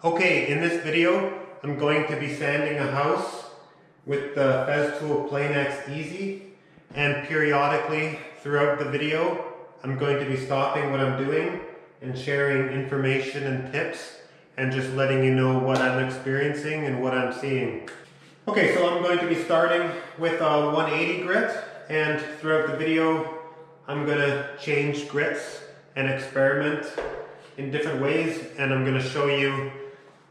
Okay, in this video, I'm going to be sanding a house with the Festool Planex Easy, and periodically throughout the video, I'm going to be stopping what I'm doing and sharing information and tips and just letting you know what I'm experiencing and what I'm seeing. Okay, so I'm going to be starting with a 180 grit, and throughout the video, I'm going to change grits and experiment in different ways, and I'm going to show you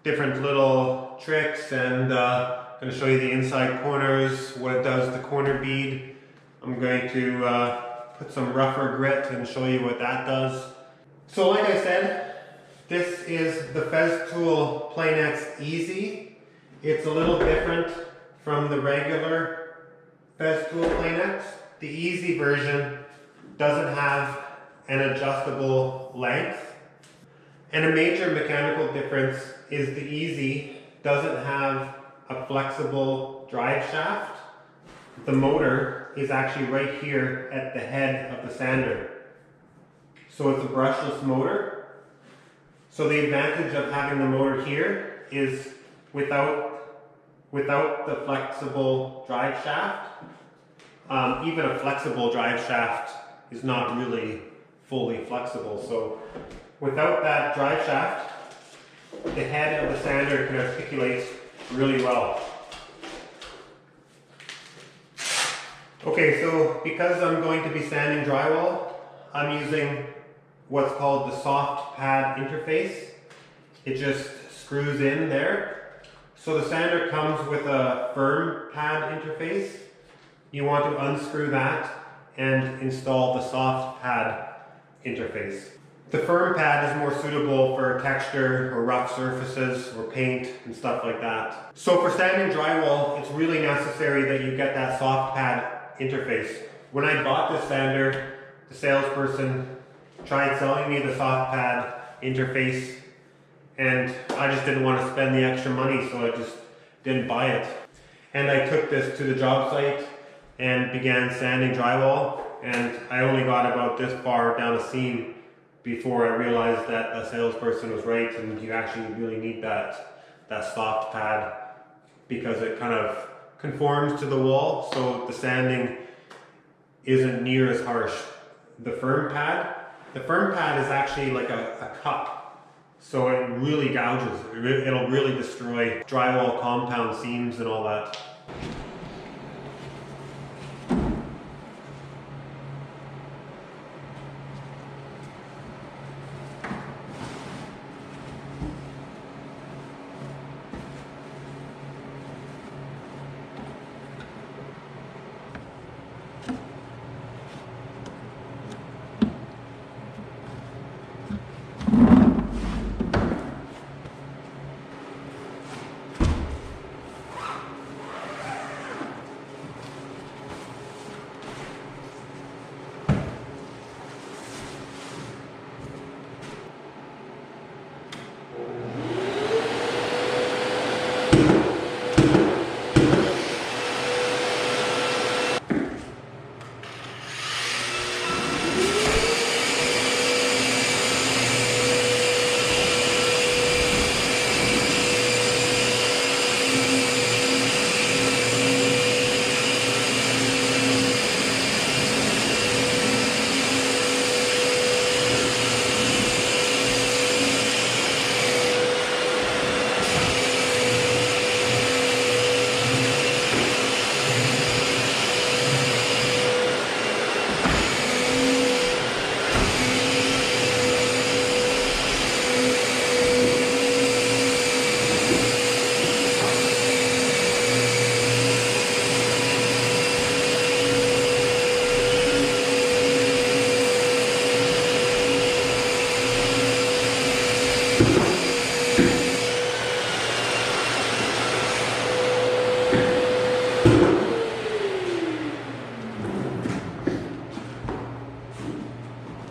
different little tricks, and I'm going to show you the inside corners, what it does to corner bead. I'm going to put some rougher grit and show you what that does. So like I said, this is the Festool Planex Easy. It's a little different from the regular Festool Planex. The Easy version doesn't have an adjustable length. And a major mechanical difference is the Easy doesn't have a flexible drive shaft. The motor is actually right here at the head of the sander. So it's a brushless motor. So the advantage of having the motor here is without the flexible drive shaft, even a flexible drive shaft is not really fully flexible. So without that drive shaft, the head of the sander can articulate really well. Okay, so because I'm going to be sanding drywall, I'm using what's called the soft pad interface. It just screws in there. So the sander comes with a firm pad interface. You want to unscrew that and install the soft pad interface. The firm pad is more suitable for texture or rough surfaces or paint and stuff like that. So for sanding drywall, it's really necessary that you get that soft pad interface. When I bought this sander, the salesperson tried selling me the soft pad interface, and I just didn't want to spend the extra money, so I just didn't buy it. And I took this to the job site and began sanding drywall, and I only got about this far down a seam before I realized that the salesperson was right, and you actually really need that soft pad because it kind of conforms to the wall, so the sanding isn't near as harsh. The firm pad is actually like a cup, so it really gouges. It'll really destroy drywall compound seams and all that.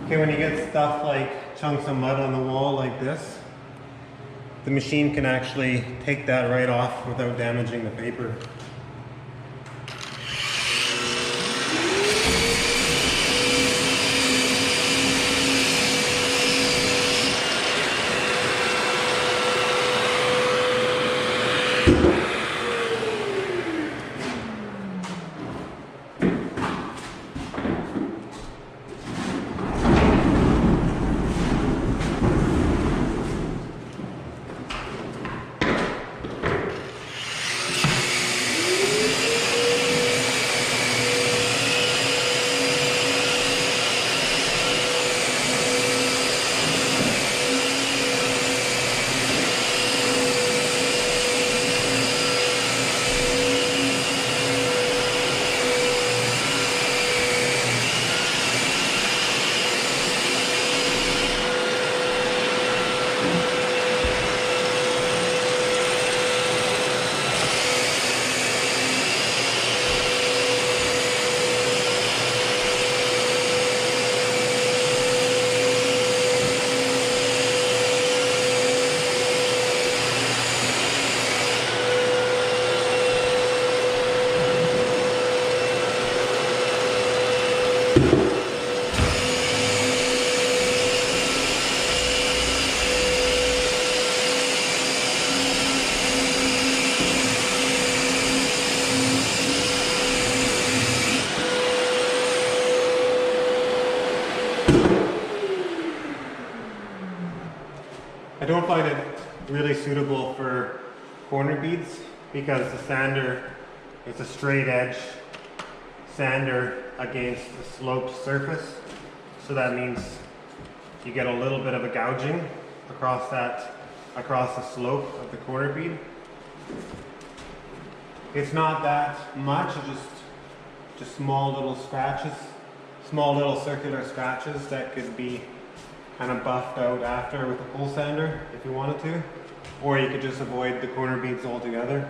Okay, when you get stuff like chunks of mud on the wall like this, the machine can actually take that right off without damaging the paper. I don't find it really suitable for corner beads because the sander is a straight edge sander against a sloped surface. So that means you get a little bit of a gouging across the slope of the corner bead. It's not that much, just small little scratches, small little circular scratches that could be kind of buffed out after with a pull sander if you wanted to, or you could just avoid the corner beads altogether.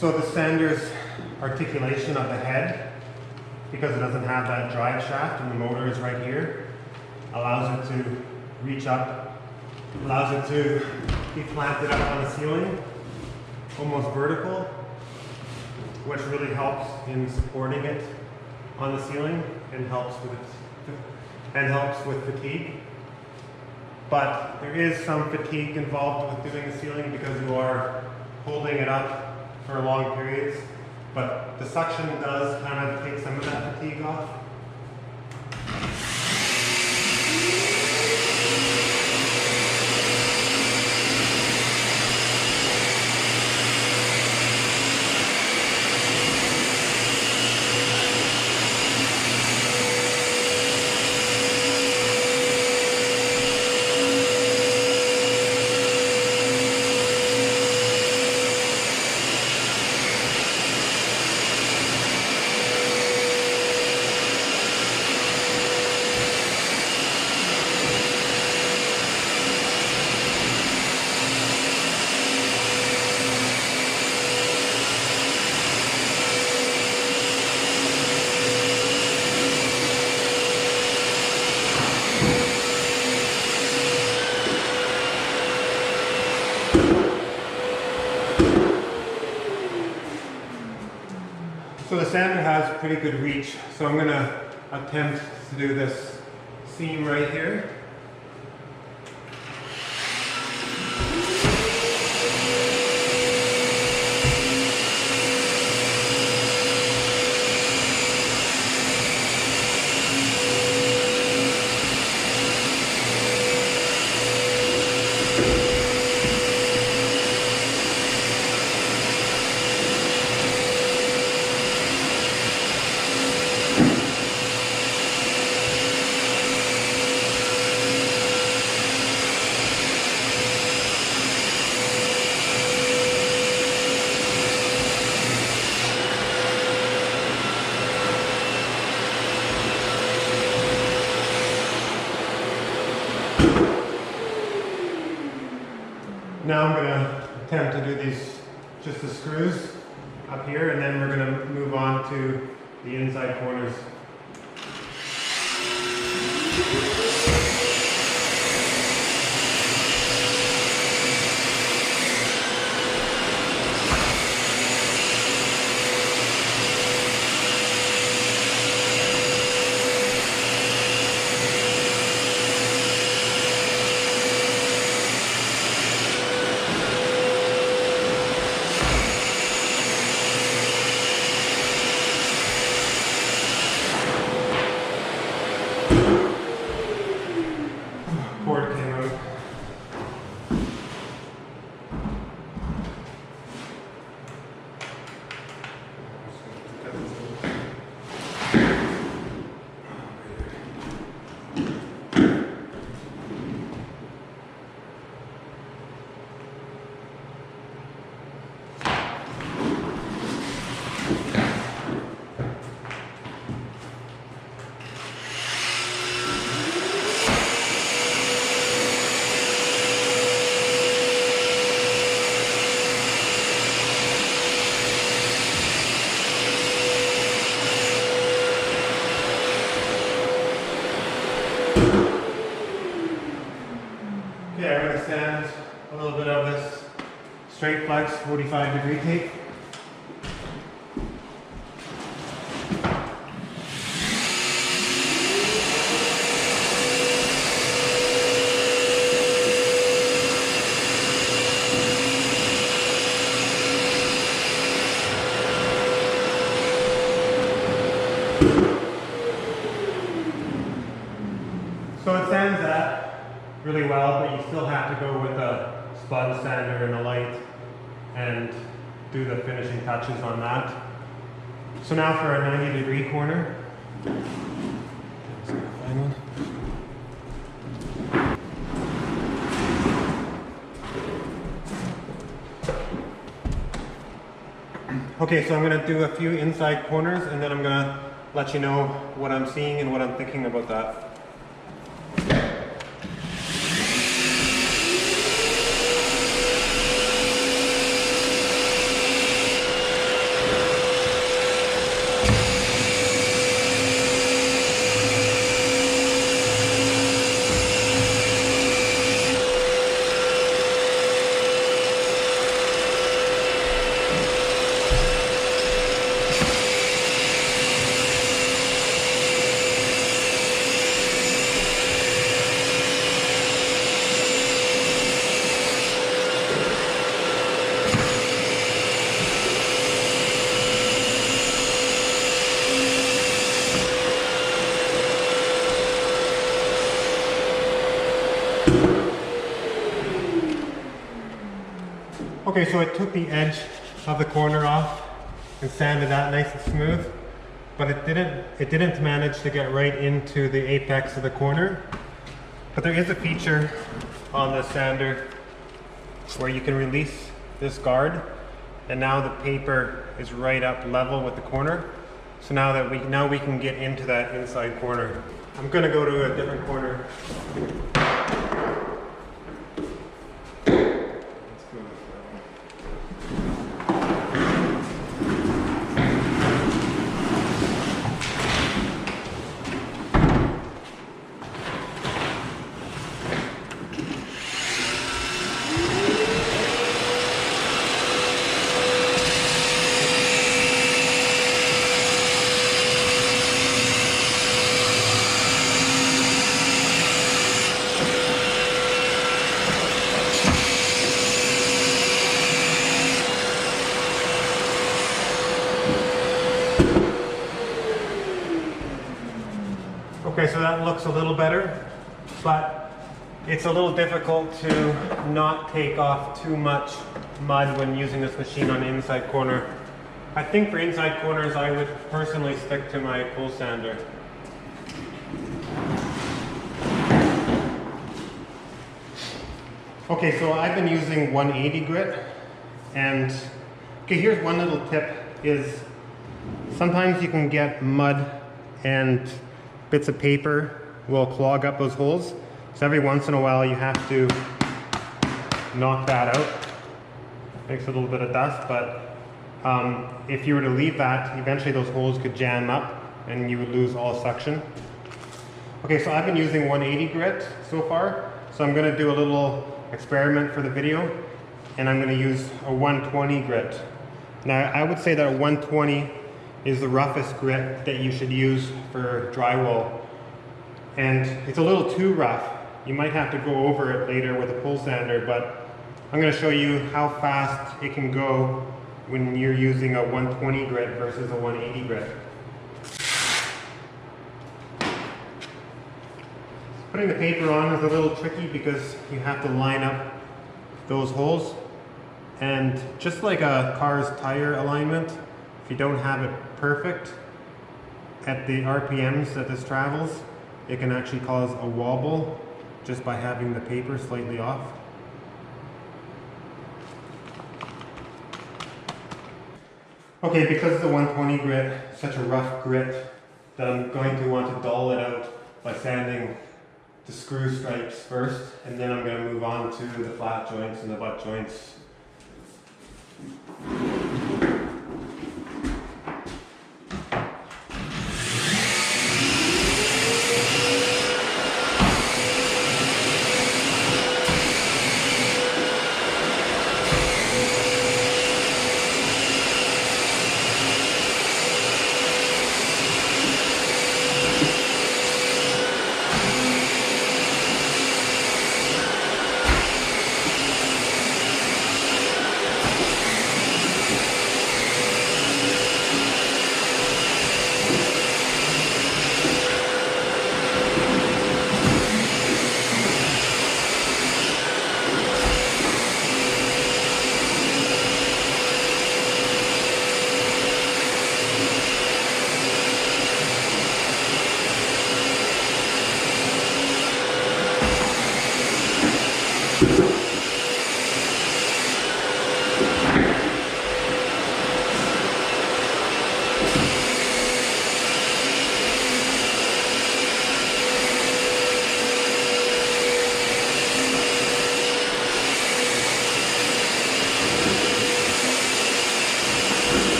So the sander's articulation of the head, because it doesn't have that drive shaft and the motor is right here, allows it to reach up, allows it to be planted up on the ceiling, almost vertical, which really helps in supporting it on the ceiling and helps with fatigue. But there is some fatigue involved with doing the ceiling because you are holding it up for long periods, but the suction does kind of take some of that fatigue off. So the sander has pretty good reach, so I'm going to attempt to do this seam right here. Now I'm going to attempt to do just the screws up here, and then we're going to move on to the inside corners. Cord came out. Okay, I'm going to sand a little bit of this straight flex 45-degree tape. So it sands that really well, but you still have to go with a sponge sander and a light and do the finishing touches on that. So now for a 90-degree corner. Okay, so I'm going to do a few inside corners, and then I'm going to let you know what I'm seeing and what I'm thinking about that. Okay, so I took the edge of the corner off and sanded that nice and smooth, but it didn't manage to get right into the apex of the corner. But there is a feature on the sander where you can release this guard, and now the paper is right up level with the corner. So now we can get into that inside corner. I'm going to go to a different corner. Okay, so that looks a little better, but it's a little difficult to not take off too much mud when using this machine on the inside corner. I think for inside corners I would personally stick to my pull sander. Okay, so I've been using 180 grit, and okay, here's one little tip is sometimes you can get mud and bits of paper will clog up those holes. So every once in a while you have to knock that out. Makes a little bit of dust, but if you were to leave that, eventually those holes could jam up and you would lose all suction. Okay, so I've been using 180 grit so far, so I'm going to do a little experiment for the video, and I'm going to use a 120 grit. Now I would say that a 120 is the roughest grit that you should use for drywall, and it's a little too rough. You might have to go over it later with a pull sander, but I'm going to show you how fast it can go when you're using a 120 grit versus a 180 grit. Putting the paper on is a little tricky because you have to line up those holes, and just like a car's tire alignment, if you don't have it perfect at the RPMs that this travels, it can actually cause a wobble just by having the paper slightly off. Okay, because the 120 grit is such a rough grit that I'm going to want to dull it out by sanding the screw stripes first, and then I'm going to move on to the flat joints and the butt joints.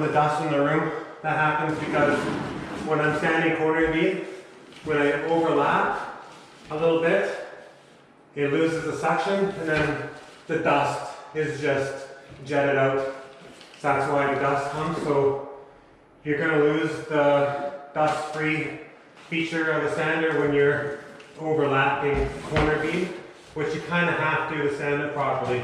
of the dust in the room. That happens because when I'm sanding corner bead, when I overlap a little bit, it loses the suction and then the dust is just jetted out. So that's why the dust comes. So you're going to lose the dust-free feature of a sander when you're overlapping corner bead, which you kind of have to sand it properly.